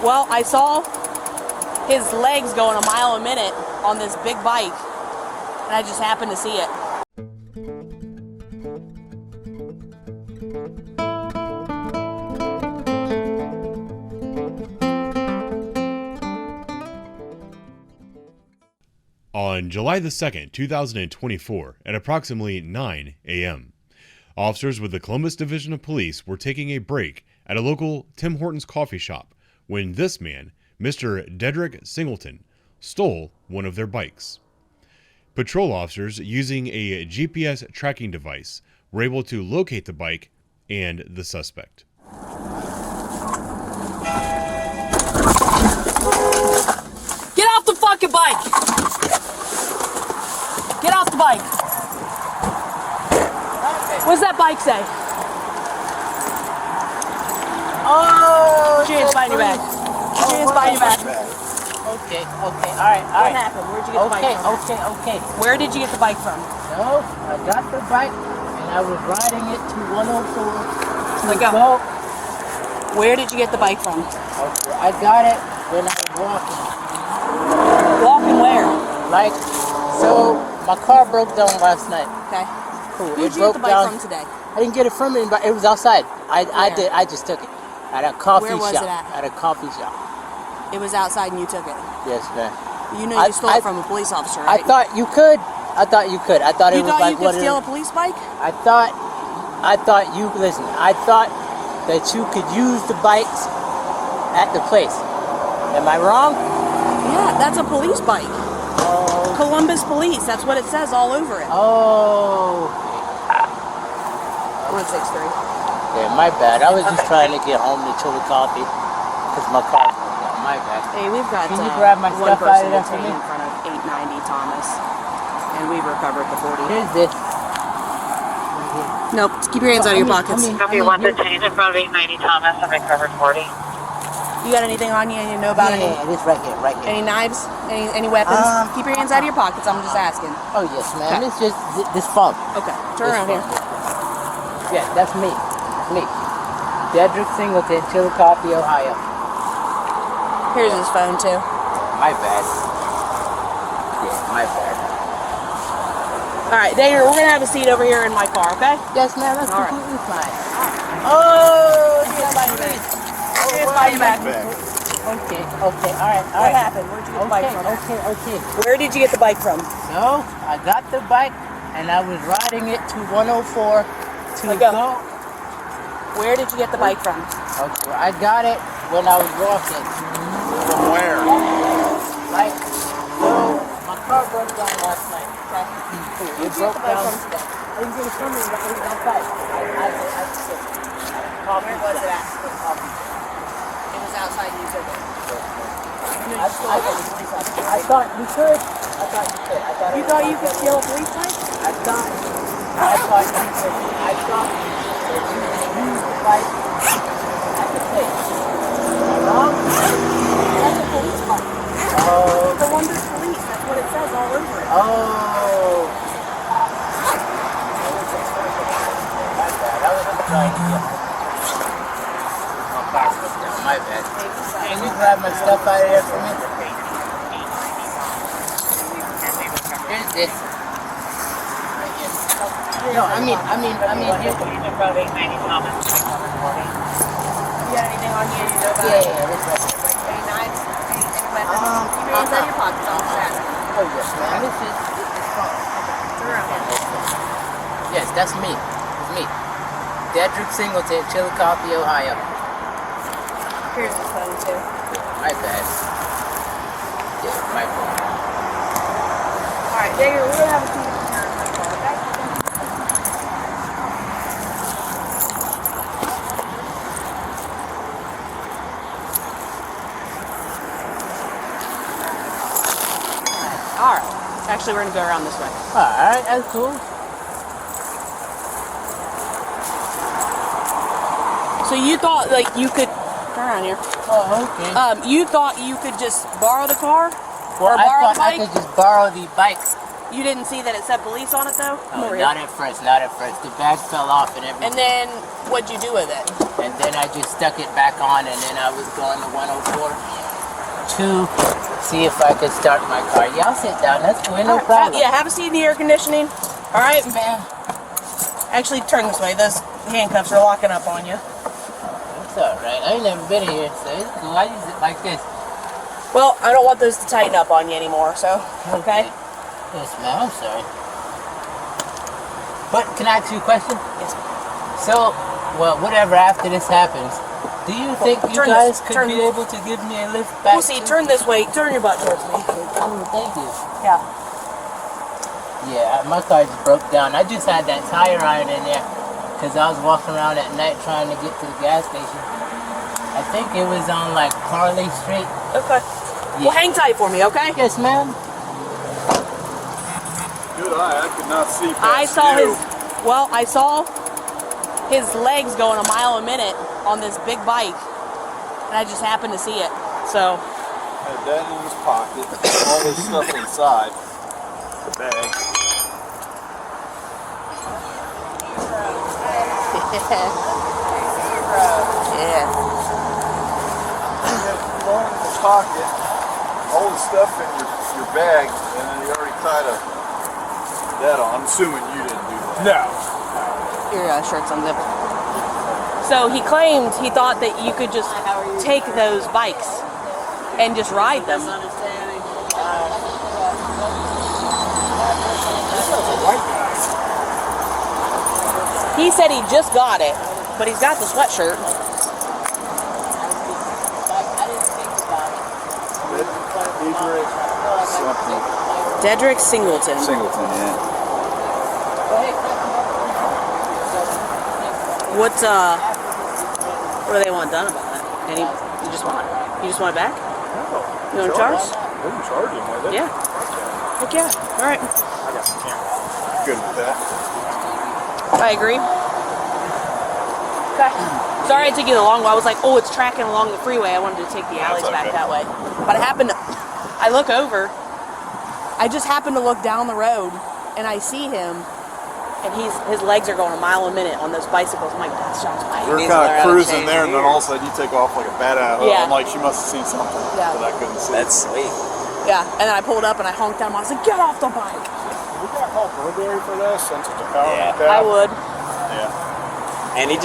Well, I saw his legs going a mile a minute on this big bike, and I just happened to see it. On July the 2nd, 2024, at approximately 9 a.m., officers with the Columbus Division of Police were taking a break at a local Tim Hortons coffee shop when this man, Mr. Dedrick Singleton, stole one of their bikes. Patrol officers using a GPS tracking device were able to locate the bike and the suspect. Get off the fucking bike! Get off the bike! What does that bike say? Oh, Put your hands behind your back. Put your hands behind your back. Okay, alright. What happened? Where'd you get the bike from? Okay. Where did you get the bike from? So, I got the bike, and I was riding it to 104 Let go. Where did you get the bike from? Okay, I got it when I was walking. Walking where? Like, so, my car broke down last night. Okay. Cool. Who'd you get the bike from today? I didn't get it from anybody. It was outside. I just took it. At a coffee shop. Where was it at? At a coffee shop. It was outside and you took it. Yes, ma'am. You know you stole it from a police officer, right? I thought you could. I thought it was like you could steal a police bike? I thought that you could use the bikes at the place. Am I wrong? Yeah, that's a police bike. Oh. Columbus Police. That's what it says all over it. Oh. 163. Yeah, my bad. I was just trying to get home to chill the coffee because my car broke down. My bad. Hey, we've got Can you grab my one stuff out person of there for detained me? in front of 890 Thomas, and we've recovered the 40. Here's this. Nope, keep your hands out of your pockets. Copy 1 detained in front of 890 Thomas. I've recovered 40. You got anything on you and you know about it? Yeah, this right here. Any knives? Any weapons? Keep your hands out of your pockets. I'm just asking. Oh yes, ma'am. Okay. It's just this phone. Okay, turn around here. Yeah, that's me. Me. Dedrick Singleton, Chillicothe, Ohio. Here's his phone too. My bad. Yeah, my bad. All right, Dana, we're gonna have a seat over here in my car, okay? Yes, ma'am. That's All right. completely fine. Oh, Hands behind your back. Hands behind your back. Okay. All right. What happened? Where'd you get the bike from? Okay. Where did you get the bike from? So, I got the bike, and I was riding it to 104 to Let go. go. Where did you get the bike from? Okay, I got it when I was walking. From where? Like, so, my car broke down last night. Okay. It broke down. I didn't get it from me, but it was outside. I took it. Where was it at? It was outside and you took it. I thought you could. You thought you could steal a police bike? I thought that you could use the bike at the place. Am I wrong? That's a police bike. Oh. Columbus Police. That's what it says all over it. Oh. My bad. I wasn't trying to get my car broke down. My bad. Can you grab my stuff out of there for me? Here's this. No, I mean, here's the... In front of 890 Thomas. I've recovered 40. You got anything on you know about it? Yeah, this right here. Any knives? Any weapons? Keep your hands out of your pockets. I'm just asking. Oh, yes, ma'am. It's fun. Turn around here. Yes, that's me. It's me. Dedrick Singleton, Chillicothe, Ohio. Here's his phone too. My bad. Yeah, my bad. All right, Digger, we're gonna have a seat in my car, okay? All right. Actually, we're gonna go around this way. Alright, that's cool. So you thought like you could turn around here. Oh, okay. You thought you could just borrow the car Well, or borrow I the thought I bike? could just borrow the bikes You didn't see that it said police on it though? Come over Not here. at first, not at first. The badge fell off and everything. And then what'd you do with it? And then I just stuck it back on, and then I was going to 104 to see if I could start my car. Yeah, I'll sit down. That's cool. No problem. Yeah, have a seat in the air conditioning. All right. man. Actually, turn this way. Those handcuffs are locking up on you. It's all right. I ain't never been here, so it's cool. I use it like this. Well, I don't want those to tighten up on you anymore, so, okay? Yes, ma'am. I'm sorry. But can I ask you a question? Yes. So, well, whatever after this happens, do you think you guys could be able to give me a lift back? We'll see. Turn this way. Turn your butt towards me. Thank you. Yeah. Yeah, my car just broke down. I just had that tire iron in there because I was walking around at night trying to get to the gas station. I think it was on like Carly Street. Okay. Yeah. Well, hang tight for me, okay? Yes, ma'am. Good eye. I could not see past I saw you. I saw his legs going a mile a minute on this big bike, and I just happened to see it. So. Had that in his pocket. All this stuff inside the bag. Yeah. All in the pocket. All the stuff in your bag, and then you already tied that on. I'm assuming you didn't do that. No. Your shirt's unzipped. So he claimed he thought that you could just take those bikes and just ride them. He said he just got it, but he's got the sweatshirt. Dedrick Singleton. Singleton, yeah. What do they want done about it? And you just want it back? No. You want to charge? They can charge him with it. Yeah. Heck yeah. All right. I got the camera. Good with that. I agree. Okay. Sorry I took you the long way. I was like, oh, it's tracking along the freeway. I wanted to take the alleys back that way. But I look over. I just happened to look down the road, and I see him, and his legs are going a mile a minute on those bicycles. I'm like, that's John's bike. We're kind of cruising there, and then all of a sudden you take off like a bat out. Yeah. I'm like, she must have seen something Yeah. that I couldn't see. That's sweet. Yeah, and then I pulled up and I honked at him. I was like, get off the bike. We got called Burberry for this, since it's a power Yeah. like that. I would. Yeah. And he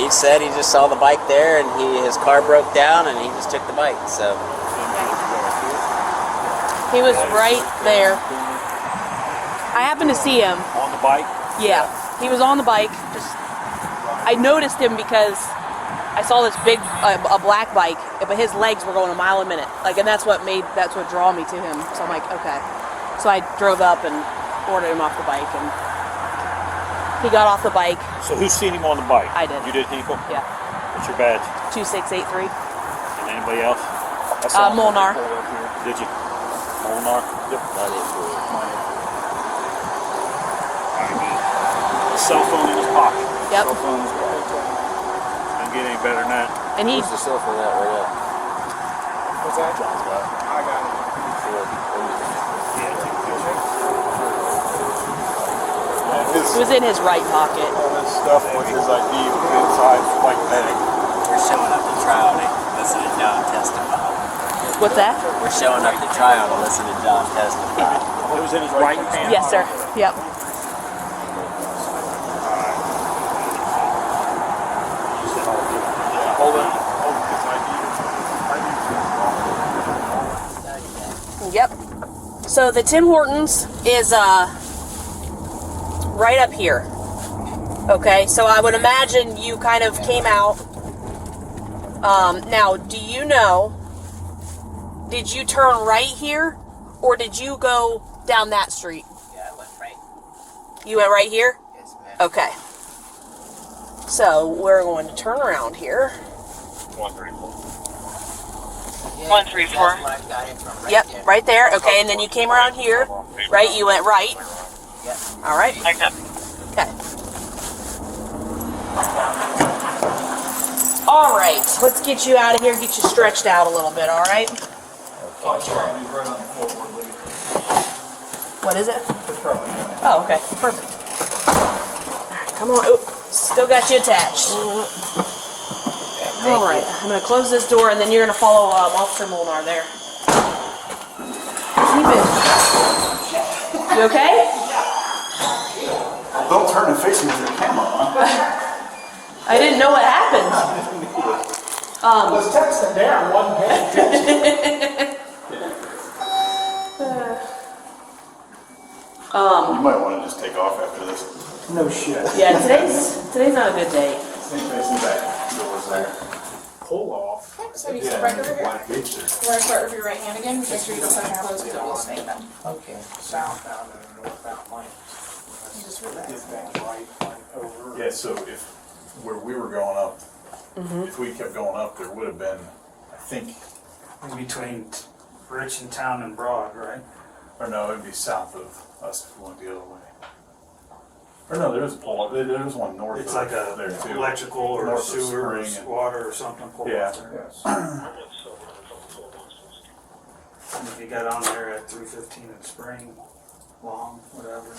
said he just saw the bike there, and his car broke down, and he just took the bike. So He was right there. I happened to see him. On the bike. Yeah, he was on the bike. I noticed him because I saw this big, a black bike, but his legs were going a mile a minute. And that's what draw me to him. So I'm like, okay. So I drove up and ordered him off the bike, and he got off the bike. So who's seen him on the bike? I did. You did, Hinkle? Yeah. What's your badge? 2683. And anybody else? Molnar. Did you? Molnar? Yep. Cell phone in his pocket. Yep. Cell phone's Doesn't get any better than that. And he. the cell phone that right up. What's that? John's got it. I got it. It was in his right pocket. All this stuff with his ID was inside like that. We're showing up to trial to listen to John testify. What's that? We're showing up to trial to listen to John testify. It was in his right hand. Yes, sir. Yep. Hold his ID. Yep. So the Tim Hortons is right up here. Okay, so I would imagine you kind of came out. Now, do you know, did you turn right here, or did you go down that street? Yeah, I went right. You went right here? Yes, ma'am. Okay. So we're going to turn around here. 134. Yeah, 134. That's where I got it from, right Yep, there. right there. Okay, and then you came around here, right? You went right. Yep. All right. Okay. Okay. All right, let's get you out of here, get you stretched out a little bit, all right? What is it? Oh, okay. Perfect. Alright, come on. Oop, still got you attached. Alright, I'm going to close this door and then you're going to follow Officer Molnar there. Keep it. You okay? Don't turn and face me with your camera on. I didn't know what happened. I was texting Darren, wasn't paying attention. You might want to just take off after this. No shit. Yeah, today's not a good day. Same facing back. Doors there. Pull off. So you step right over here. Black gates there. We're gonna start with your right hand again. Make sure you don't touch your clothes because it will snake them. Okay. Southbound and northbound lanes. You just relax. Get that right over. Yeah, so if where we were going up, if we kept going up, there would have been, I think, In between Rich and Town and Broad, right? or no, it would be south of us if we went the other way. Or no, there is a pole. There's one north It's of like a there too. electrical or North of sewer or Spring and- water or something. Pull Yeah. off there. And if you got on there at 315 in Spring, long, whatever.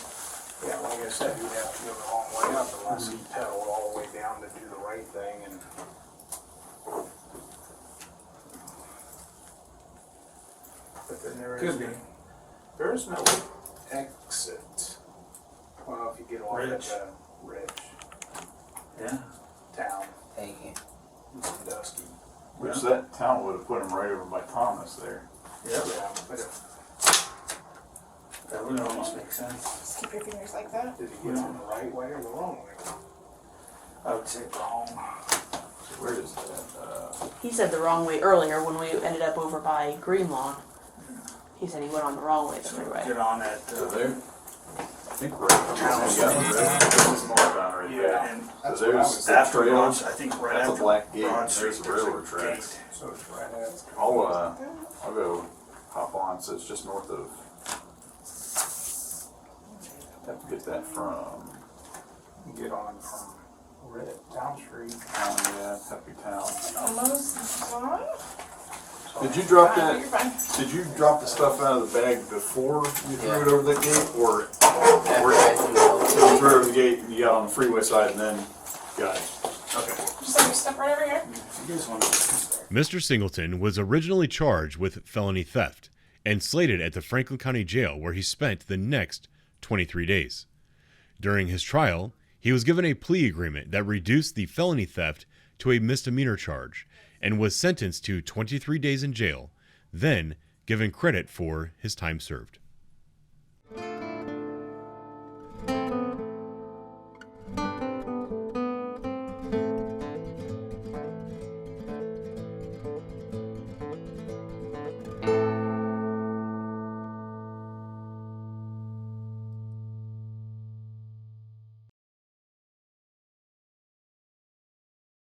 Yeah, like I said, you'd have to go the long way up unless you pedaled all the way down to do the right thing and. But then there is no exit. Well, if you get off at Rich. Yeah. Town, Thank you. it's dusky. Which that town would have put him right over by Thomas there. Yeah, but that would almost make sense. Just keep your fingers like that. Did he get on the right way or the wrong way? I would say wrong. So where is that? He said the wrong way earlier when we ended up over by Green Lawn. He said he went on the wrong way the freeway. Get on that. So there. I think right. This is northbound right there. Yeah, and So there's the after trail. Broad, I think right That's a after black gate. Broad There's Street, the there's a railroad tracks. gate. So it's right at. I'll go hop on. So it's just north of. Have to get that from. Get on from Town Street. Yeah, Happy Town. Almost gone. Did you drop You're that? fine. Did you drop the stuff out of the bag before you threw it over the gate, or After I threw it over. you threw it over the gate and you got on the freeway side and then got it? Okay. Just like you step right over here. You guys want to. Mr. Singleton was originally charged with felony theft and slated at the Franklin County Jail, where he spent the next 23 days. During his trial, he was given a plea agreement that reduced the felony theft to a misdemeanor charge and was sentenced to 23 days in jail, then given credit for his time served.